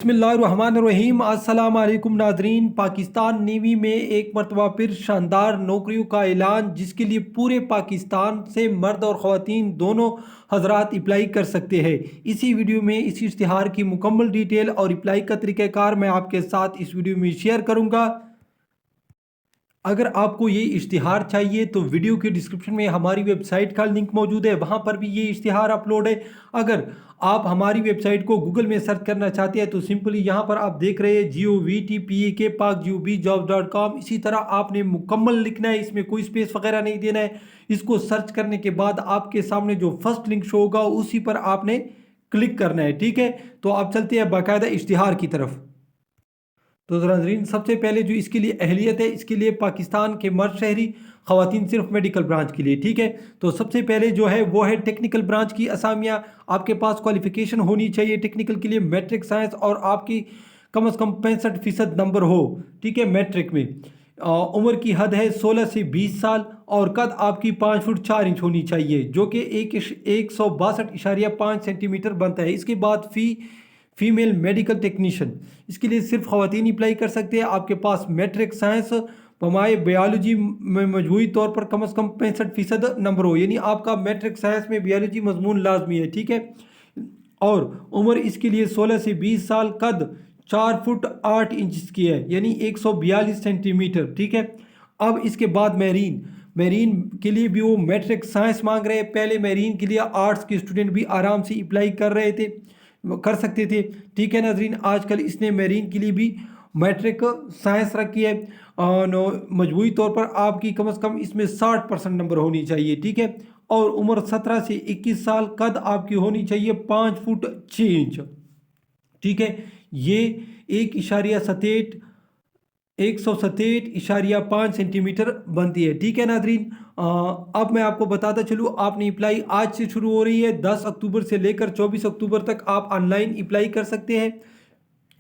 बिस्मिल्लाहिर्रहमानिर्रहीम। अस्सलाम वालेकुम नाजरीन। पाकिस्तान नेवी में एक मरतबा फिर शानदार नौकरियों का ऐलान, जिसके लिए पूरे पाकिस्तान से मर्द और ख़वातीन दोनों हजरात अप्लाई कर सकते हैं। इसी वीडियो में इस इश्तिहार की मुकम्मल डिटेल और अप्लाई का तरीक़ाकार मैं आपके साथ इस वीडियो में शेयर करूँगा। अगर आपको ये इश्तिहार चाहिए तो वीडियो के डिस्क्रिप्शन में हमारी वेबसाइट का लिंक मौजूद है, वहाँ पर भी ये इश्तिहार अपलोड है। अगर आप हमारी वेबसाइट को गूगल में सर्च करना चाहते हैं तो सिंपली यहाँ पर आप देख रहे हैं GOVTPAK इसी तरह आपने मुकम्मल लिखना है, इसमें कोई स्पेस वगैरह नहीं देना है। इसको सर्च करने के बाद आपके सामने जो फर्स्ट लिंक शो होगा उसी पर आपने क्लिक करना है। ठीक है, तो आप चलते हैं बाकायदा इश्तिहार की तरफ। तो नाज़रीन, सबसे पहले जो इसके लिए अहलियत है, इसके लिए पाकिस्तान के मर्द शहरी, ख़वातीन सिर्फ मेडिकल ब्रांच के लिए। ठीक है, तो सबसे पहले जो है वो है टेक्निकल ब्रांच की असामियाँ। आपके पास क्वालिफ़िकेशन होनी चाहिए टेक्निकल के लिए मैट्रिक साइंस, और आपकी कम से कम 65% नंबर हो। ठीक है, मैट्रिक में उम्र की हद है 16 से 20 साल, और कद आपकी 5 फुट 4 इंच होनी चाहिए, जो कि 162.5 सेंटीमीटर बनता है। इसके बाद फीमेल मेडिकल टेक्नीशियन, इसके लिए सिर्फ ख़वातीन अप्लाई कर सकते हैं। आपके पास मैट्रिक साइंस पमाए बायोलॉजी में मजमूई तौर पर कम से कम 65% नंबर हो, यानी आपका मैट्रिक साइंस में बायोलॉजी मजमून लाजमी है। ठीक है, और उम्र इसके लिए 16 से 20 साल, कद 4 फुट 8 इंच की है, यानी 142 सेंटीमीटर। ठीक है, अब इसके बाद मैरीन के लिए भी वो मैट्रिक साइंस मांग रहे हैं। पहले मैरीन के लिए आर्ट्स के स्टूडेंट भी आराम से अप्लाई कर सकते थे। ठीक है नाजरीन, आजकल इसने मैरीन के लिए भी मैट्रिक साइंस रखी है, और मजबूरी तौर पर आपकी कम से कम इसमें 60% नंबर होनी चाहिए। ठीक है, और उम्र 17 से 21 साल, कद आपकी होनी चाहिए 5 फुट 6 इंच। ठीक है, ये 167.5 सेंटीमीटर बनती है। ठीक है नाजरीन, अब मैं आपको बताता चलूँ, आपने अप्लाई आज से शुरू हो रही है। 10 अक्टूबर से लेकर 24 अक्टूबर तक आप ऑनलाइन अप्लाई कर सकते हैं।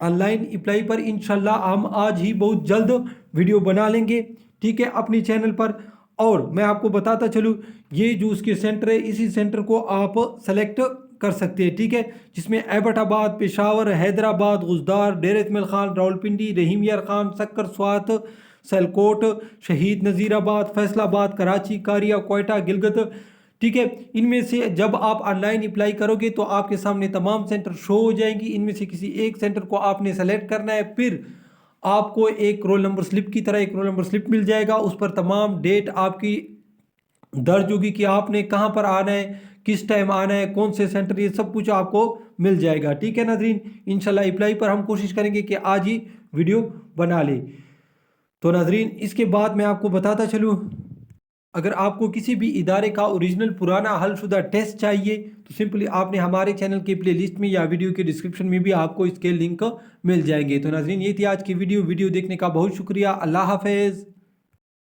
ऑनलाइन अप्लाई पर इंशाल्लाह हम आज ही बहुत जल्द वीडियो बना लेंगे। ठीक है, अपने चैनल पर। और मैं आपको बताता चलूँ, ये जो उसके सेंटर है, इसी सेंटर को आप सेलेक्ट कर सकते हैं। ठीक है, जिसमें एबटाबाद, पेशावर, हैदराबाद, गुजदार, डेर इस्माइल खान, रावलपिंडी, रहीम यार खान, सक्कर, स्वात, सियालकोट, शहीद नज़ीराबाद, फैसलाबाद, कराची, कारिया, कोयटा, गिलगित। ठीक है, इनमें से जब आप ऑनलाइन अप्लाई करोगे तो आपके सामने तमाम सेंटर शो हो जाएंगी। इनमें से किसी एक सेंटर को आपने सेलेक्ट करना है, फिर आपको एक रोल नंबर स्लिप की तरह एक रोल नंबर स्लिप मिल जाएगा। उस पर तमाम डेट आपकी दर्ज होगी कि आपने कहाँ पर आना है, किस टाइम आना है, कौन से सेंटर, ये सब कुछ आपको मिल जाएगा। ठीक है नाजरीन, इंशाल्लाह अप्लाई पर हम कोशिश करेंगे कि आज ही वीडियो बना ले। तो नाजरीन, इसके बाद मैं आपको बताता चलूँ, अगर आपको किसी भी इदारे का ओरिजिनल पुराना हलशुदा टेस्ट चाहिए तो सिंपली आपने हमारे चैनल के प्ले लिस्ट में या वीडियो के डिस्क्रिप्शन में भी आपको इसके लिंक मिल जाएंगे। तो नाजरीन, ये थी आज की वीडियो देखने का बहुत शुक्रिया। अल्लाह हाफिज़।